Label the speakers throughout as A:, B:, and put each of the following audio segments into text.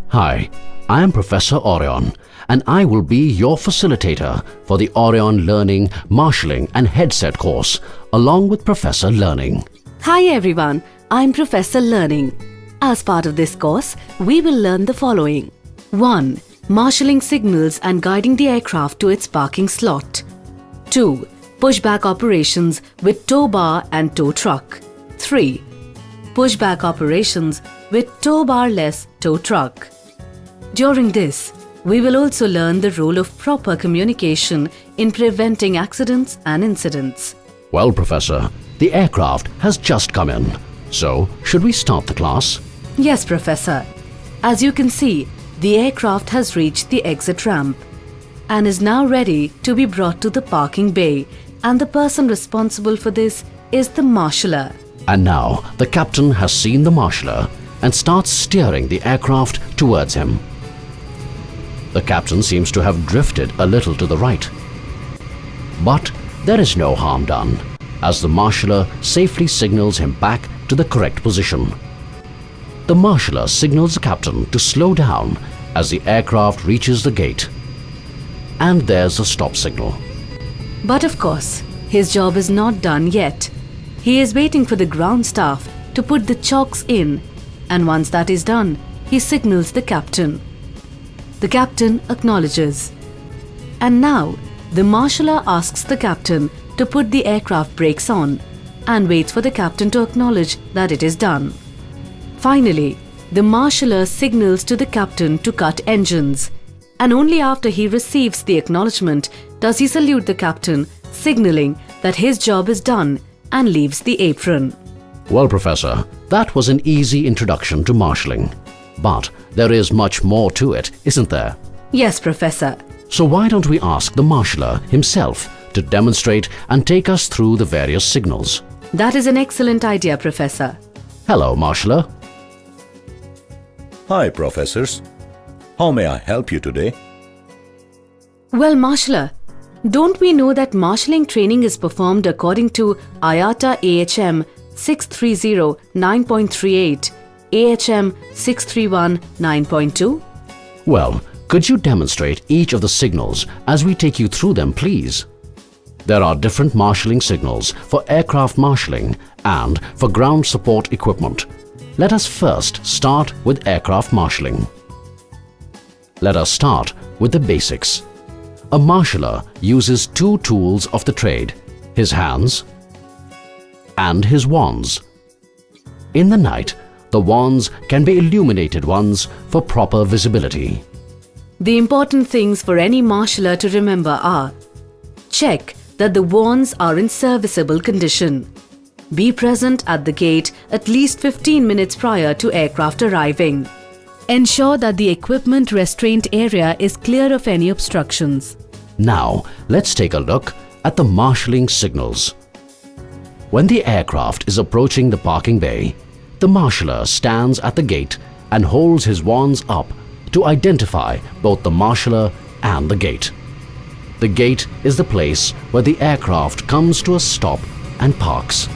A: Hi, I am Professor Orion, and I will be your facilitator for the Orion Learning, Marshaling and Headset course, along with Professor Learning.
B: Hi everyone, I'm Professor Learning. As part of this course, we will learn the following. 1. Marshalling signals and guiding the aircraft to its parking slot. 2. Pushback operations with tow bar and tow truck. 3. Pushback operations with tow bar-less tow truck. During this, we will also learn the role of proper communication in preventing accidents and incidents.
A: Well, Professor, the aircraft has just come in. So, should we start the class?
B: Yes, Professor. As you can see, the aircraft has reached the exit ramp and is now ready to be brought to the parking bay, and the person responsible for this is the marshaller.
A: And now, the captain has seen the marshaller and starts steering the aircraft towards him. The captain seems to have drifted a little to the right. But there is no harm done, as the marshaller safely signals him back to the correct position. The marshaller signals the captain to slow down as the aircraft reaches the gate. And there's a stop signal.
B: But of course, his job is not done yet. He is waiting for the ground staff to put the chocks in, and once that is done, he signals the captain. The captain acknowledges. And now, the marshaller asks the captain to put the aircraft brakes on and waits for the captain to acknowledge that it is done. Finally, the marshaller signals to the captain to cut engines, and only after he receives the acknowledgement does he salute the captain, signaling that his job is done, and leaves the apron.
A: Well, Professor, that was an easy introduction to marshalling. But there is much more to it, isn't there?
B: Yes, Professor.
A: So why don't we ask the marshaller himself to demonstrate and take us through the various signals?
B: That is an excellent idea, Professor.
A: Hello, marshaller.
C: Hi, professors. How may I help you today?
B: Well, marshaller, don't we know that marshalling training is performed according to IATA AHM 630-9.38, AHM 631-9.2?
A: Well, could you demonstrate each of the signals as we take you through them, please? There are different marshalling signals for aircraft marshalling and for ground support equipment. Let us first start with aircraft marshalling. Let us start with the basics. A marshaller uses two tools of the trade, his hands and his wands. In the night, the wands can be illuminated ones for proper visibility.
B: The important things for any marshaller to remember are: check that the wands are in serviceable condition. Be present at the gate at least 15 minutes prior to aircraft arriving. Ensure that the equipment restraint area is clear of any obstructions.
A: Now, let's take a look at the marshalling signals. When the aircraft is approaching the parking bay, the marshaller stands at the gate and holds his wands up to identify both the marshaller and the gate. The gate is the place where the aircraft comes to a stop and parks.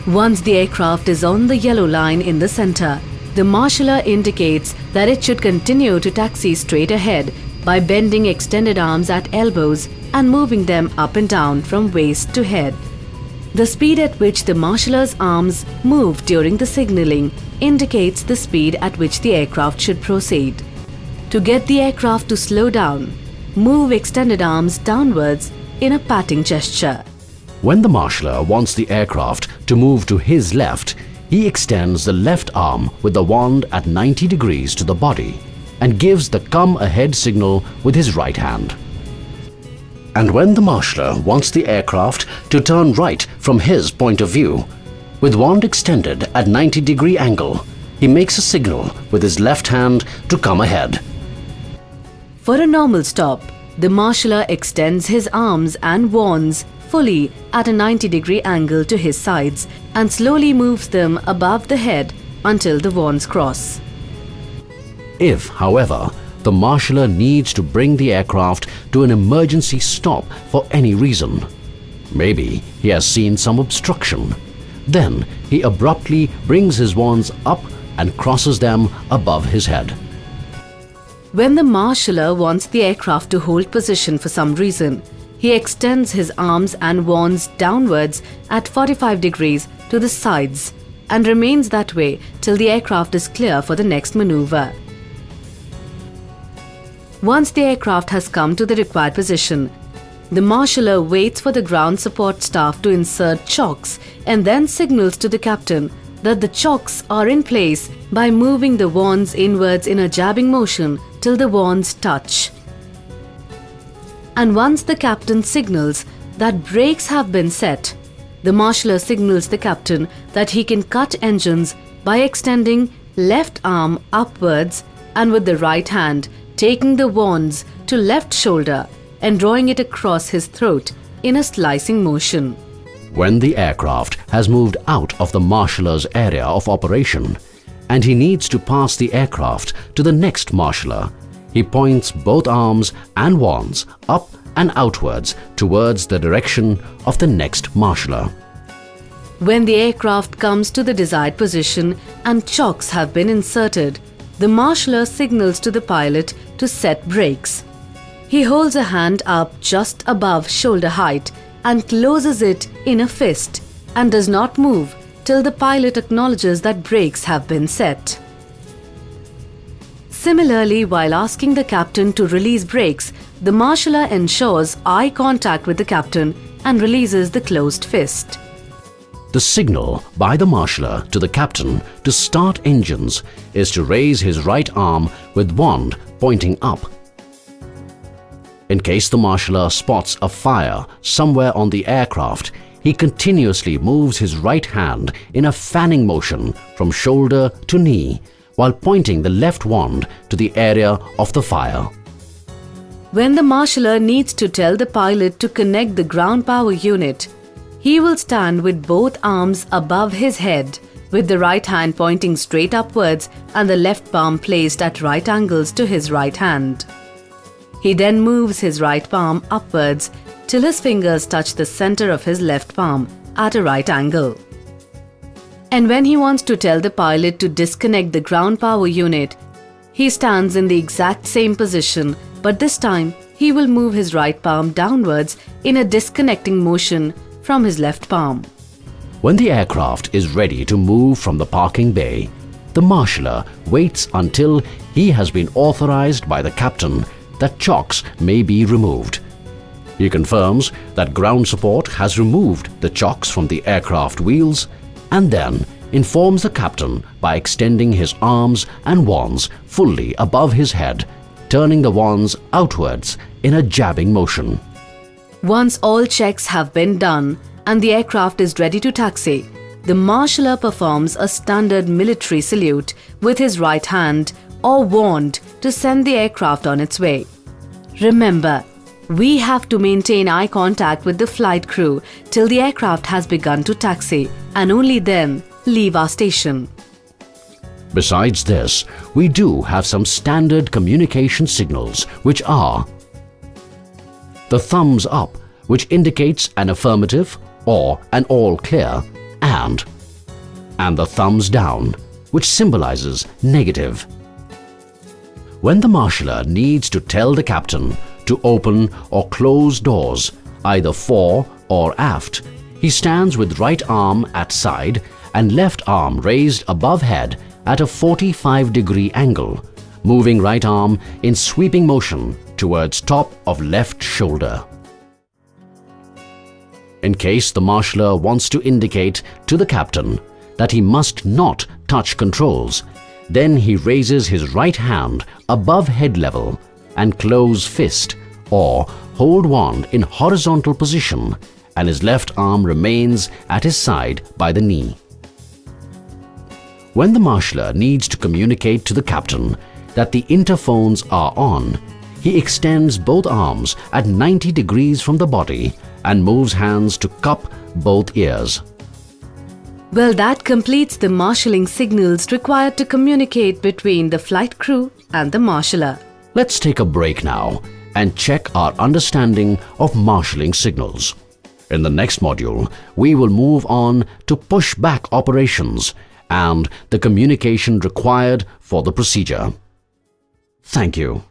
B: Once the aircraft is on the yellow line in the center, the marshaller indicates that it should continue to taxi straight ahead by bending extended arms at elbows and moving them up and down from waist to head. The speed at which the marshaller's arms move during the signaling indicates the speed at which the aircraft should proceed. To get the aircraft to slow down, move extended arms downwards in a patting gesture.
A: When the marshaller wants the aircraft to move to his left, he extends the left arm with the wand at 90 degrees to the body and gives the come ahead signal with his right hand. And when the marshaller wants the aircraft to turn right from his point of view, with wand extended at 90-degree angle, he makes a signal with his left hand to come ahead.
B: For a normal stop, the marshaller extends his arms and wands fully at a 90-degree angle to his sides and slowly moves them above the head until the wands cross.
A: If, however, the marshaller needs to bring the aircraft to an emergency stop for any reason, Maybe he has seen some obstruction. Then he abruptly brings his wands up and crosses them above his head.
B: When the marshaller wants the aircraft to hold position for some reason, he extends his arms and wands downwards at 45 degrees to the sides and remains that way till the aircraft is clear for the next maneuver. Once the aircraft has come to the required position, the marshaller waits for the ground support staff to insert chocks and then signals to the captain that the chocks are in place by moving the wands inwards in a jabbing motion till the wands touch. And once the captain signals that brakes have been set, the marshaller signals the captain that he can cut engines by extending left arm upwards and with the right hand taking the wands to left shoulder and drawing it across his throat in a slicing motion.
A: When the aircraft has moved out of the marshaller's area of operation and he needs to pass the aircraft to the next marshaller, he points both arms and wands up and outwards towards the direction of the next marshaller.
B: When the aircraft comes to the desired position and chocks have been inserted, the marshaller signals to the pilot to set brakes. He holds a hand up just above shoulder height and closes it in a fist and does not move till the pilot acknowledges that brakes have been set. Similarly, while asking the captain to release brakes, the marshaller ensures eye contact with the captain and releases the closed fist.
A: The signal by the marshaller to the captain to start engines is to raise his right arm with wand pointing up. In case the marshaller spots a fire somewhere on the aircraft, he continuously moves his right hand in a fanning motion from shoulder to knee while pointing the left wand to the area of the fire.
B: When the marshaller needs to tell the pilot to connect the ground power unit, he will stand with both arms above his head, with the right hand pointing straight upwards and the left palm placed at right angles to his right hand. He then moves his right palm upwards till his fingers touch the center of his left palm at a right angle. And when he wants to tell the pilot to disconnect the ground power unit, he stands in the exact same position, but this time he will move his right palm downwards in a disconnecting motion from his left palm.
A: When the aircraft is ready to move from the parking bay, the marshaller waits until he has been authorized by the captain that chocks may be removed. He confirms that ground support has removed the chocks from the aircraft wheels and then informs the captain by extending his arms and wands fully above his head, turning the wands outwards in a jabbing motion.
B: Once all checks have been done and the aircraft is ready to taxi, the marshaller performs a standard military salute with his right hand or wand to send the aircraft on its way. Remember, we have to maintain eye contact with the flight crew till the aircraft has begun to taxi and only then leave our station.
A: Besides this, we do have some standard communication signals which are the thumbs up, which indicates an affirmative or an all clear, and the thumbs down, which symbolizes negative. When the marshaller needs to tell the captain to open or close doors, either fore or aft, he stands with right arm at side and left arm raised above head at a 45-degree angle, moving right arm in sweeping motion towards top of left shoulder. In case the marshaller wants to indicate to the captain that he must not touch controls, then he raises his right hand above head level and close fist or hold wand in horizontal position, and his left arm remains at his side by the knee. When the marshaller needs to communicate to the captain that the interphones are on, he extends both arms at 90 degrees from the body and moves hands to cup both ears.
B: Well, that completes the marshalling signals required to communicate between the flight crew and the marshaller.
A: Let's take a break now and check our understanding of marshalling signals. In the next module, we will move on to pushback operations and the communication required for the procedure. Thank you.